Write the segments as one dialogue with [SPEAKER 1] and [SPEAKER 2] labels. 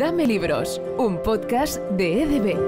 [SPEAKER 1] Dame Libros, un podcast de EDB.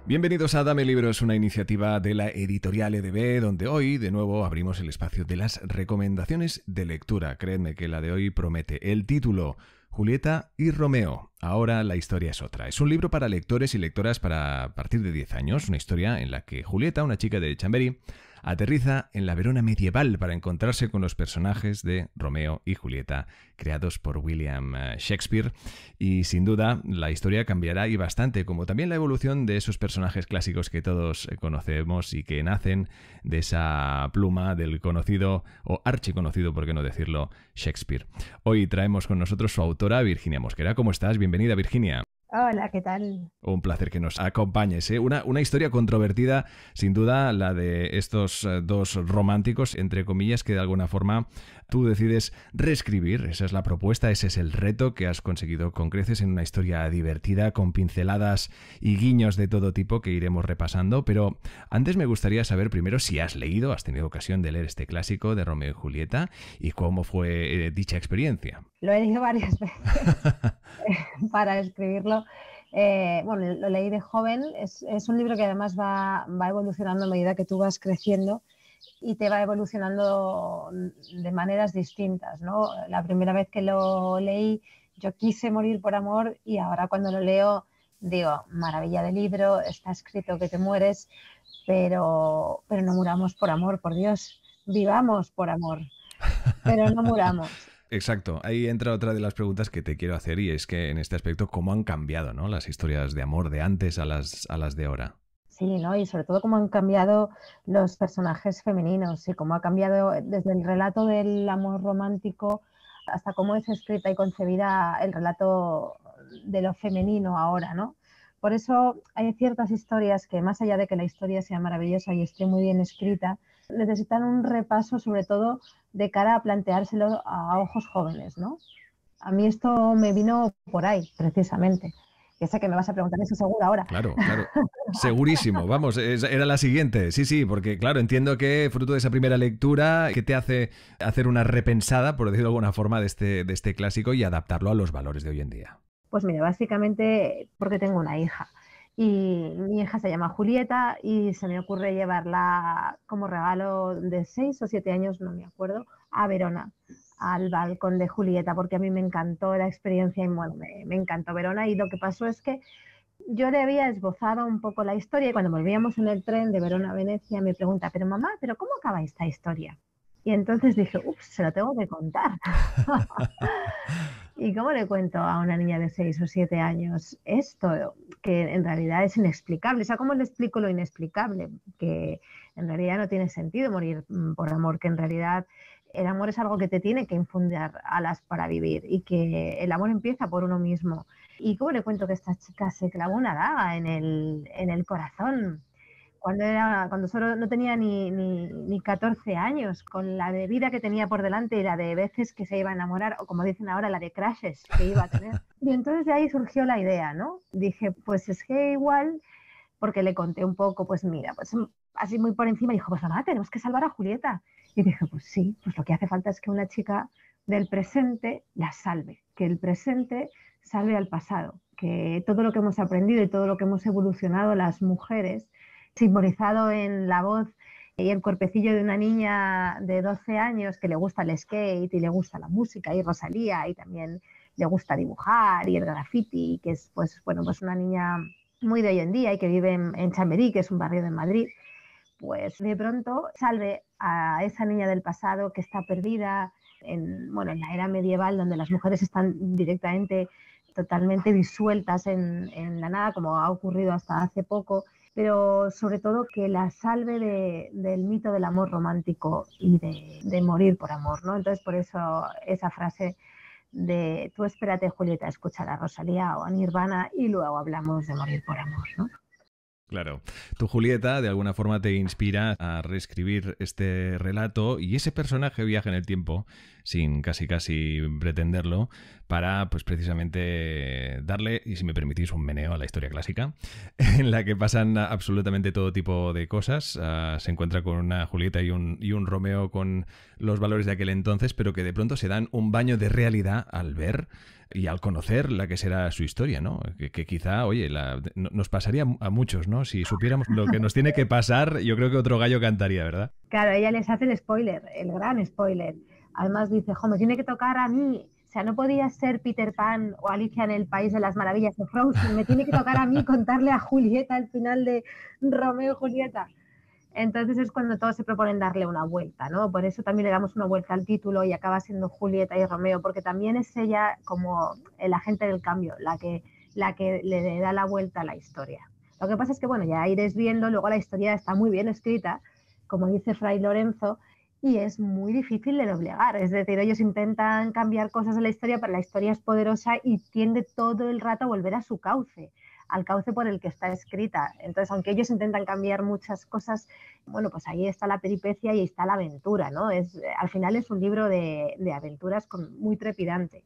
[SPEAKER 2] Bienvenidos a Dame Libros, una iniciativa de la editorial EDB, donde hoy de nuevo abrimos el espacio de las recomendaciones de lectura. Creedme que la de hoy promete. El título: Julieta y Romeo. Ahora la historia es otra. Es un libro para lectores y lectoras para partir de 10 años, una historia en la que Julieta, una chica de Chamberí, aterriza en la Verona medieval para encontrarse con los personajes de Romeo y Julieta, creados por William Shakespeare. Y sin duda la historia cambiará y bastante, como también la evolución de esos personajes clásicos que todos conocemos y que nacen de esa pluma del conocido o archiconocido, por qué no decirlo, Shakespeare. Hoy traemos con nosotros su autora, Virginia Mosquera. ¿Cómo estás? Bienvenida, Virginia.
[SPEAKER 3] Hola, ¿qué tal?
[SPEAKER 2] Un placer que nos acompañes, ¿eh? Una historia controvertida, sin duda, la de estos dos románticos, entre comillas, que de alguna forma tú decides reescribir. Esa es la propuesta, ese es el reto que has conseguido con creces en una historia divertida, con pinceladas y guiños de todo tipo que iremos repasando. Pero antes me gustaría saber primero si has leído, has tenido ocasión de leer este clásico de Romeo y Julieta y cómo fue dicha experiencia.
[SPEAKER 3] Lo he leído varias veces para escribirlo. Bueno, lo leí de joven. Es un libro que además va evolucionando a medida que tú vas creciendo y te va evolucionando de maneras distintas, ¿no? La primera vez que lo leí yo quise morir por amor y ahora cuando lo leo digo, maravilla de libro, está escrito que te mueres, pero no muramos por amor, por Dios, vivamos por amor, pero no muramos.
[SPEAKER 2] Exacto, ahí entra otra de las preguntas que te quiero hacer y es que en este aspecto, ¿cómo han cambiado, ¿no?, las historias de amor de antes a las de ahora?
[SPEAKER 3] Sí, ¿no? Y sobre todo cómo han cambiado los personajes femeninos y cómo ha cambiado desde el relato del amor romántico hasta cómo es escrita y concebida el relato de lo femenino ahora, ¿no? Por eso hay ciertas historias que, más allá de que la historia sea maravillosa y esté muy bien escrita, necesitan un repaso sobre todo de cara a planteárselo a ojos jóvenes, ¿no? A mí esto me vino por ahí, precisamente. Ya sé que me vas a preguntar eso seguro ahora.
[SPEAKER 2] Claro, segurísimo. Vamos, era la siguiente. Sí, porque claro, entiendo que fruto de esa primera lectura, ¿qué te hace hacer una repensada, por decirlo de alguna forma, de este clásico y adaptarlo a los valores de hoy en día?
[SPEAKER 3] Pues mira, básicamente porque tengo una hija y mi hija se llama Julieta y se me ocurre llevarla como regalo de 6 o 7 años, no me acuerdo, a Verona, al balcón de Julieta, porque a mí me encantó la experiencia y bueno, me encantó Verona. Y lo que pasó es que yo le había esbozado un poco la historia y cuando volvíamos en el tren de Verona a Venecia me pregunta, pero mamá, ¿pero cómo acaba esta historia? Y entonces dije, ups, se lo tengo que contar. ¿Y cómo le cuento a una niña de 6 o 7 años esto, que en realidad es inexplicable? O sea, ¿cómo le explico lo inexplicable? Que en realidad no tiene sentido morir por amor, que en realidad el amor es algo que te tiene que infundir alas para vivir y que el amor empieza por uno mismo. ¿Y cómo le cuento que esta chica se clavó una daga en el corazón cuando solo no tenía ni 14 años, con la de vida que tenía por delante y la de veces que se iba a enamorar, o como dicen ahora, la de crashes que iba a tener? Y entonces de ahí surgió la idea, ¿no? Dije, pues es que igual, porque le conté un poco, pues mira, pues así muy por encima, dijo, pues mamá, tenemos que salvar a Julieta. Y dije, pues sí, pues lo que hace falta es que una chica del presente la salve, que el presente salve al pasado, que todo lo que hemos aprendido y todo lo que hemos evolucionado las mujeres, simbolizado en la voz y el cuerpecillo de una niña de 12 años que le gusta el skate y le gusta la música y Rosalía y también le gusta dibujar y el graffiti, que es pues una niña muy de hoy en día y que vive en Chamberí, que es un barrio de Madrid. Pues de pronto salve a esa niña del pasado que está perdida en la era medieval, donde las mujeres están directamente, totalmente disueltas en la nada, como ha ocurrido hasta hace poco, pero sobre todo que la salve del mito del amor romántico y de morir por amor, ¿no? Entonces, por eso esa frase de tú espérate, Julieta, escuchar a Rosalía o a Nirvana y luego hablamos de morir por amor, ¿no?
[SPEAKER 2] Claro. Tu Julieta de alguna forma te inspira a reescribir este relato y ese personaje viaja en el tiempo sin casi pretenderlo, para pues precisamente darle, y si me permitís, un meneo a la historia clásica, en la que pasan absolutamente todo tipo de cosas. Se encuentra con una Julieta y un Romeo con los valores de aquel entonces, pero que de pronto se dan un baño de realidad al ver y al conocer la que será su historia, ¿no? Que quizá, oye, nos pasaría a muchos, ¿no? Si supiéramos lo que nos tiene que pasar, yo creo que otro gallo cantaría, ¿verdad?
[SPEAKER 3] Claro, ella les hace el spoiler, el gran spoiler. Además dice, me tiene que tocar a mí. O sea, no podía ser Peter Pan o Alicia en el País de las Maravillas o Frozen. Me tiene que tocar a mí contarle a Julieta el final de Romeo y Julieta. Entonces es cuando todos se proponen darle una vuelta, ¿no? Por eso también le damos una vuelta al título y acaba siendo Julieta y Romeo, porque también es ella como el agente del cambio, la que le da la vuelta a la historia. Lo que pasa es que, bueno, ya iréis viendo, luego la historia está muy bien escrita, como dice Fray Lorenzo, y es muy difícil de doblegar. Es decir, ellos intentan cambiar cosas en la historia, pero la historia es poderosa y tiende todo el rato a volver a su cauce, al cauce por el que está escrita. Entonces, aunque ellos intentan cambiar muchas cosas, bueno, pues ahí está la peripecia y ahí está la aventura, ¿no? Al final es un libro de aventuras muy trepidante,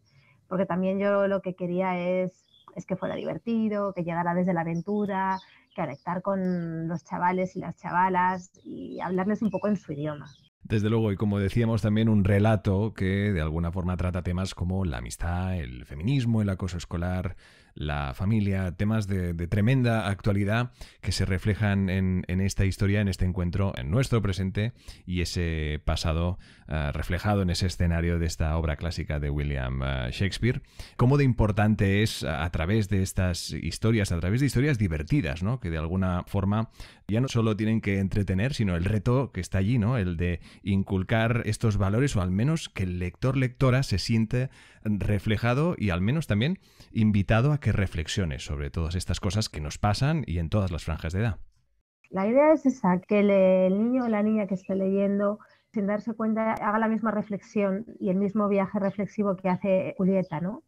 [SPEAKER 3] porque también yo lo que quería es que fuera divertido, que llegara desde la aventura, que conectar con los chavales y las chavalas y hablarles un poco en su idioma.
[SPEAKER 2] Desde luego, y como decíamos, también un relato que de alguna forma trata temas como la amistad, el feminismo, el acoso escolar, la familia, temas de tremenda actualidad que se reflejan en esta historia, en este encuentro, en nuestro presente y ese pasado reflejado en ese escenario de esta obra clásica de William Shakespeare. Cómo de importante es a través de estas historias, a través de historias divertidas, ¿no? Que de alguna forma ya no solo tienen que entretener, sino el reto que está allí, ¿no? El de inculcar estos valores, o al menos que el lector-lectora se siente reflejado y al menos también invitado a que reflexione sobre todas estas cosas que nos pasan y en todas las franjas de edad.
[SPEAKER 3] La idea es esa, que el niño o la niña que esté leyendo, sin darse cuenta, haga la misma reflexión y el mismo viaje reflexivo que hace Julieta, ¿no?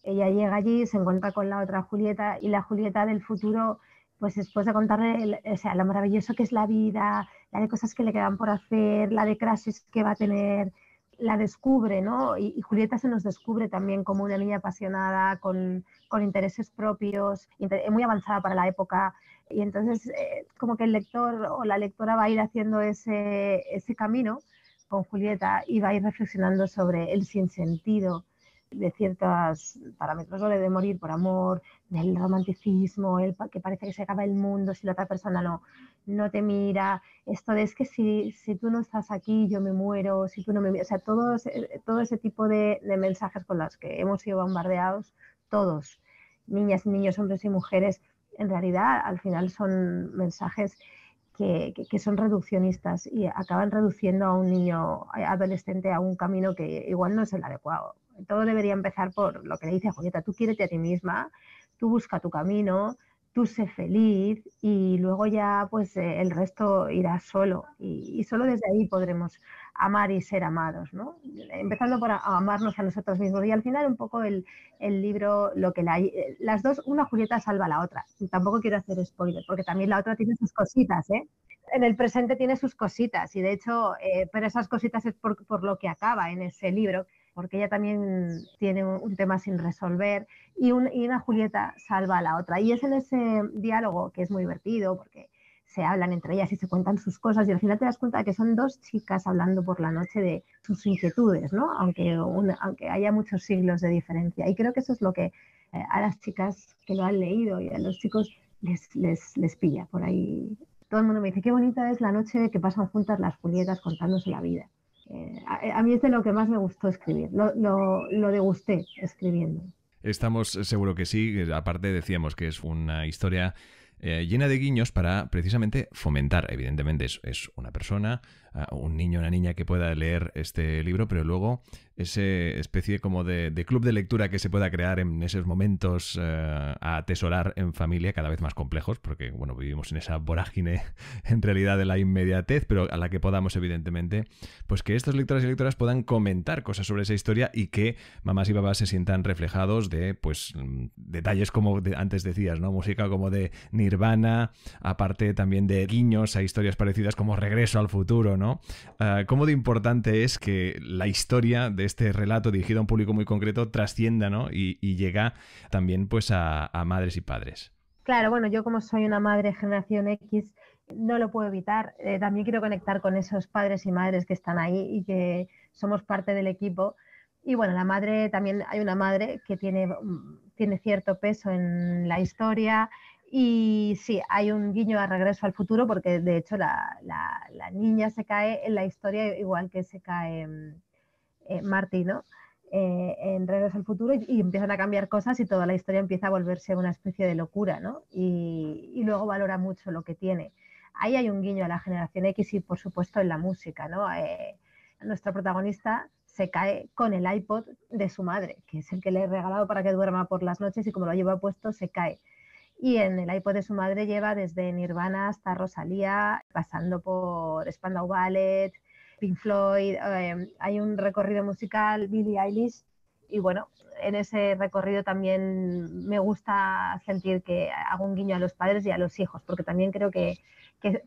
[SPEAKER 3] Ella llega allí, se encuentra con la otra Julieta y la Julieta del futuro, pues después de contarle lo maravilloso que es la vida, la de cosas que le quedan por hacer, la de crashes que va a tener, la descubre, ¿no? Y Julieta se nos descubre también como una niña apasionada, con intereses propios, muy avanzada para la época. Y entonces como que el lector o la lectora va a ir haciendo ese camino con Julieta y va a ir reflexionando sobre el sinsentido de ciertos parámetros, ¿no? De morir por amor, del romanticismo, que parece que se acaba el mundo si la otra persona no te mira, esto de es que si tú no estás aquí yo me muero, si tú no me miras, o sea, todo ese tipo de mensajes con los que hemos sido bombardeados todos, niñas y niños, hombres y mujeres, en realidad al final son mensajes que son reduccionistas y acaban reduciendo a un niño adolescente a un camino que igual no es el adecuado. Todo debería empezar por lo que le dice Julieta: tú quiérete a ti misma, tú busca tu camino, tú sé feliz y luego ya pues el resto irá solo y solo desde ahí podremos amar y ser amados, ¿no? Empezando por amarnos a nosotros mismos. Y al final un poco el libro, las dos, una Julieta salva a la otra. Tampoco quiero hacer spoiler porque también la otra tiene sus cositas, ¿eh? En el presente tiene sus cositas y de hecho, pero esas cositas es por lo que acaba en ese libro, porque ella también tiene un tema sin resolver y una Julieta salva a la otra. Y es en ese diálogo que es muy divertido porque se hablan entre ellas y se cuentan sus cosas y al final te das cuenta de que son dos chicas hablando por la noche de sus inquietudes, ¿no? Aunque haya muchos siglos de diferencia. Y creo que eso es lo que a las chicas que lo han leído y a los chicos les pilla por ahí. Todo el mundo me dice, qué bonita es la noche que pasan juntas las Julietas contándose la vida. A mí es de lo que más me gustó escribir, lo degusté escribiendo.
[SPEAKER 2] Estamos seguro que sí, aparte decíamos que es una historia llena de guiños para precisamente fomentar, evidentemente es una persona, un niño o una niña que pueda leer este libro, pero luego esa especie como de club de lectura que se pueda crear en esos momentos a atesorar en familia cada vez más complejos, porque bueno, vivimos en esa vorágine en realidad de la inmediatez, pero a la que podamos evidentemente, pues que estos lectores y lectoras puedan comentar cosas sobre esa historia y que mamás y papás se sientan reflejados de pues detalles como antes decías, ¿no? Música como de Ni Nirvana, aparte también de guiños a historias parecidas como Regreso al futuro, ¿no? ¿Cómo de importante es que la historia de este relato dirigido a un público muy concreto trascienda, ¿no? y llega también pues a madres y padres?
[SPEAKER 3] Claro, bueno, yo como soy una madre generación X, no lo puedo evitar. También quiero conectar con esos padres y madres que están ahí y que somos parte del equipo. Y bueno, la madre, también hay una madre que tiene cierto peso en la historia y sí, hay un guiño a Regreso al futuro porque de hecho la niña se cae en la historia igual que se cae Marty, ¿no? En Regreso al futuro y empiezan a cambiar cosas y toda la historia empieza a volverse una especie de locura, ¿no? Y luego valora mucho lo que tiene. Ahí hay un guiño a la generación X y por supuesto en la música, ¿no? Nuestra protagonista se cae con el iPod de su madre, que es el que le he regalado para que duerma por las noches y como lo lleva puesto se cae. Y en el iPod de su madre lleva desde Nirvana hasta Rosalía, pasando por Spandau Ballet, Pink Floyd, hay un recorrido musical, Billie Eilish, y bueno, en ese recorrido también me gusta sentir que hago un guiño a los padres y a los hijos, porque también creo que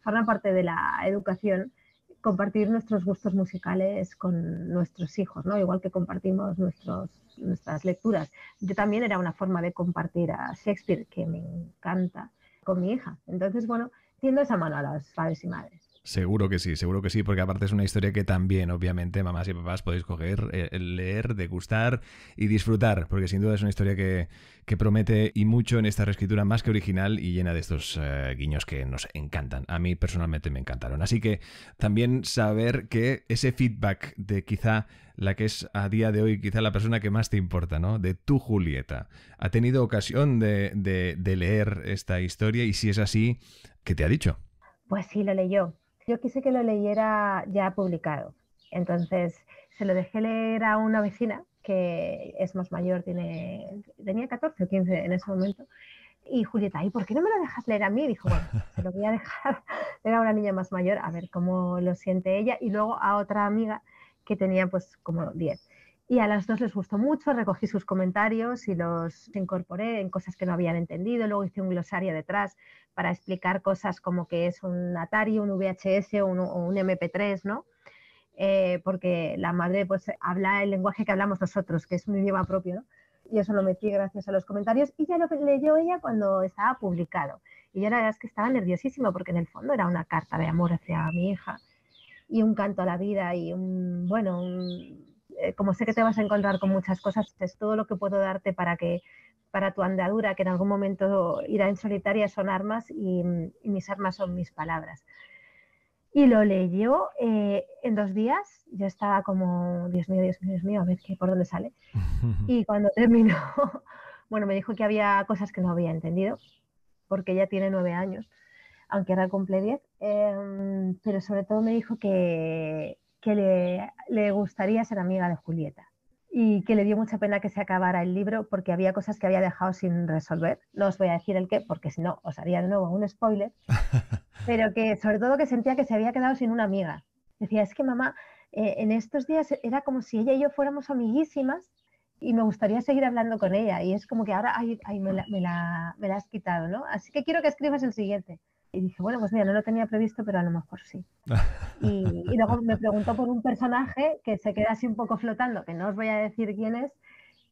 [SPEAKER 3] forma parte de la educación compartir nuestros gustos musicales con nuestros hijos, ¿no? Igual que compartimos nuestras lecturas. Yo también era una forma de compartir a Shakespeare, que me encanta, con mi hija. Entonces, bueno, tiendo esa mano a los padres y madres.
[SPEAKER 2] Seguro que sí, porque aparte es una historia que también, obviamente, mamás y papás podéis coger, leer, degustar y disfrutar, porque sin duda es una historia que promete y mucho en esta reescritura más que original y llena de estos guiños que nos encantan. A mí personalmente me encantaron. Así que también saber que ese feedback de quizá la que es a día de hoy quizá la persona que más te importa, ¿no? De tu Julieta, ha tenido ocasión de leer esta historia y si es así, ¿qué te ha dicho?
[SPEAKER 3] Pues sí, lo leyó. Yo quise que lo leyera ya publicado. Entonces se lo dejé leer a una vecina que es más mayor, tenía 14 o 15 en ese momento. Y Julieta, ¿y por qué no me lo dejas leer a mí? Dijo, bueno, se lo voy a dejar leer a una niña más mayor, a ver cómo lo siente ella. Y luego a otra amiga que tenía pues como 10. Y a las dos les gustó mucho, recogí sus comentarios y los incorporé en cosas que no habían entendido. Luego hice un glosario detrás para explicar cosas como que es un Atari, un VHS o un MP3, ¿no? Porque la madre pues habla el lenguaje que hablamos nosotros, que es un idioma propio, ¿no? Y eso lo metí gracias a los comentarios y ya lo leyó ella cuando estaba publicado. Y yo la verdad es que estaba nerviosísima porque en el fondo era una carta de amor hacia mi hija y un canto a la vida y como sé que te vas a encontrar con muchas cosas, es todo lo que puedo darte para tu andadura, que en algún momento irá en solitaria, son armas y mis armas son mis palabras. Y lo leyó en 2 días, yo estaba como, Dios mío, a ver por dónde sale. Y cuando terminó, bueno, me dijo que había cosas que no había entendido, porque ella tiene 9 años, aunque ahora cumple 10, pero sobre todo me dijo que le gustaría ser amiga de Julieta y que le dio mucha pena que se acabara el libro porque había cosas que había dejado sin resolver. No os voy a decir el qué, porque si no os haría de nuevo un spoiler, pero que sobre todo que sentía que se había quedado sin una amiga. Decía, es que mamá, en estos días era como si ella y yo fuéramos amiguísimas y me gustaría seguir hablando con ella y es como que ahora me la has quitado, ¿no? Así que quiero que escribas el siguiente. Y dije, bueno, pues mira, no lo tenía previsto, pero a lo mejor sí. Y luego me preguntó por un personaje que se queda así un poco flotando, que no os voy a decir quién es,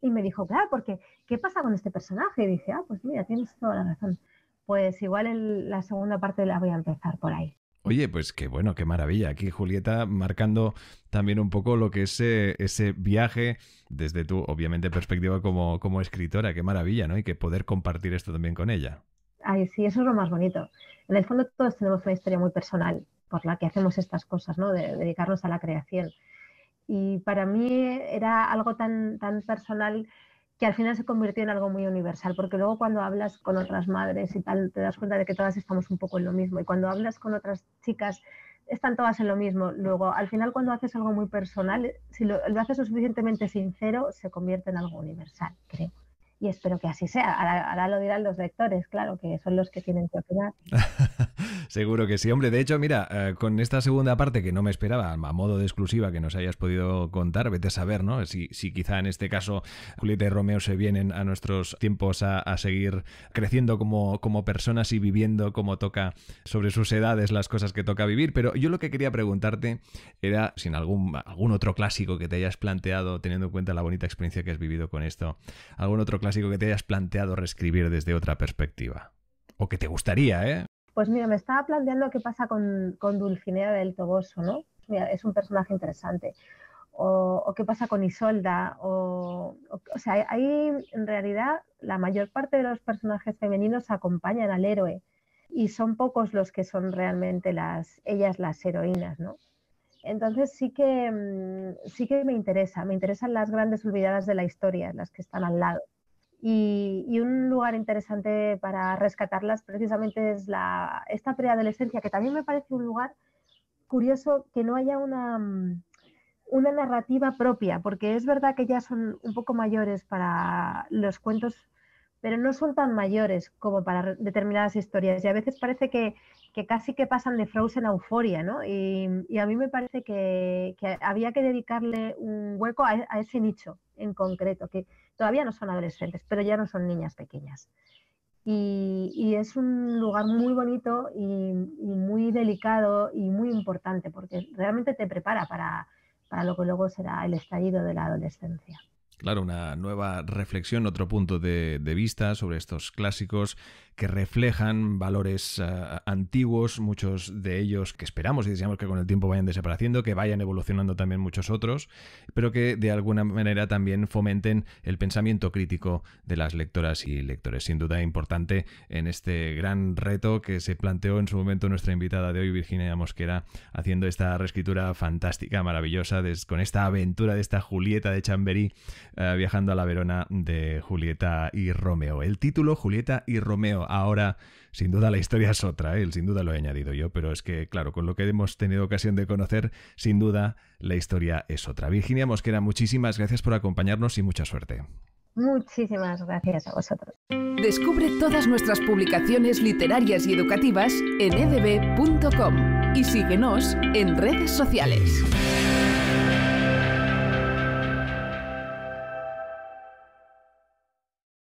[SPEAKER 3] y me dijo, claro, porque ¿qué pasa con este personaje? Y dije, pues mira, tienes toda la razón. Pues igual la segunda parte la voy a empezar por ahí.
[SPEAKER 2] Oye, pues qué bueno, qué maravilla. Aquí Julieta marcando también un poco lo que es ese viaje desde tu, obviamente, perspectiva como escritora. Qué maravilla, ¿no? Y que poder compartir esto también con ella.
[SPEAKER 3] Ay, sí, eso es lo más bonito. En el fondo todos tenemos una historia muy personal por la que hacemos estas cosas, ¿no? De dedicarnos a la creación. Y para mí era algo tan personal que al final se convirtió en algo muy universal, porque luego cuando hablas con otras madres y tal, te das cuenta de que todas estamos un poco en lo mismo. Y cuando hablas con otras chicas, están todas en lo mismo. Luego, al final, cuando haces algo muy personal, si lo haces lo suficientemente sincero, se convierte en algo universal, creo. Y espero que así sea. Ahora lo dirán los lectores, claro, que son los que tienen que opinar.
[SPEAKER 2] Seguro que sí. Hombre, de hecho, mira, con esta segunda parte que no me esperaba, a modo de exclusiva que nos hayas podido contar, vete a saber, ¿no? Si quizá en este caso Julieta y Romeo se vienen a nuestros tiempos a seguir creciendo como personas y viviendo como toca sobre sus edades las cosas que toca vivir. Pero yo lo que quería preguntarte era si en algún otro clásico que te hayas planteado, teniendo en cuenta la bonita experiencia que has vivido con esto, algún otro clásico que te hayas planteado reescribir desde otra perspectiva. O que te gustaría, ¿eh?
[SPEAKER 3] Pues mira, me estaba planteando qué pasa con Dulcinea del Toboso, ¿no? Mira, es un personaje interesante. O qué pasa con Isolda. O sea, ahí en realidad la mayor parte de los personajes femeninos acompañan al héroe y son pocos los que son realmente ellas las heroínas, ¿no? Entonces sí que me interesan las grandes olvidadas de la historia, las que están al lado. Y un lugar interesante para rescatarlas precisamente es esta preadolescencia, que también me parece un lugar curioso que no haya una narrativa propia, porque es verdad que ya son un poco mayores para los cuentos, pero no son tan mayores como para determinadas historias. Y a veces parece que casi que pasan de Frozen a Euphoria, ¿no? Y a mí me parece que había que dedicarle un hueco a ese nicho en concreto, que todavía no son adolescentes, pero ya no son niñas pequeñas. Y es un lugar muy bonito y muy delicado y muy importante, porque realmente te prepara para lo que luego será el estallido de la adolescencia.
[SPEAKER 2] Claro, una nueva reflexión, otro punto de vista sobre estos clásicos que reflejan valores antiguos, muchos de ellos que esperamos y deseamos que con el tiempo vayan desapareciendo, que vayan evolucionando también muchos otros, pero que de alguna manera también fomenten el pensamiento crítico de las lectoras y lectores. Sin duda importante en este gran reto que se planteó en su momento nuestra invitada de hoy, Virginia Mosquera, haciendo esta reescritura fantástica, maravillosa, con esta aventura de esta Julieta de Chamberí, viajando a la Verona de Julieta y Romeo. El título, Julieta y Romeo. Ahora, sin duda, la historia es otra, ¿eh? Sin duda lo he añadido yo, pero es que, claro, con lo que hemos tenido ocasión de conocer, sin duda, la historia es otra. Virginia Mosquera, muchísimas gracias por acompañarnos y mucha suerte.
[SPEAKER 3] Muchísimas gracias a vosotros.
[SPEAKER 1] Descubre todas nuestras publicaciones literarias y educativas en edb.com y síguenos en redes sociales.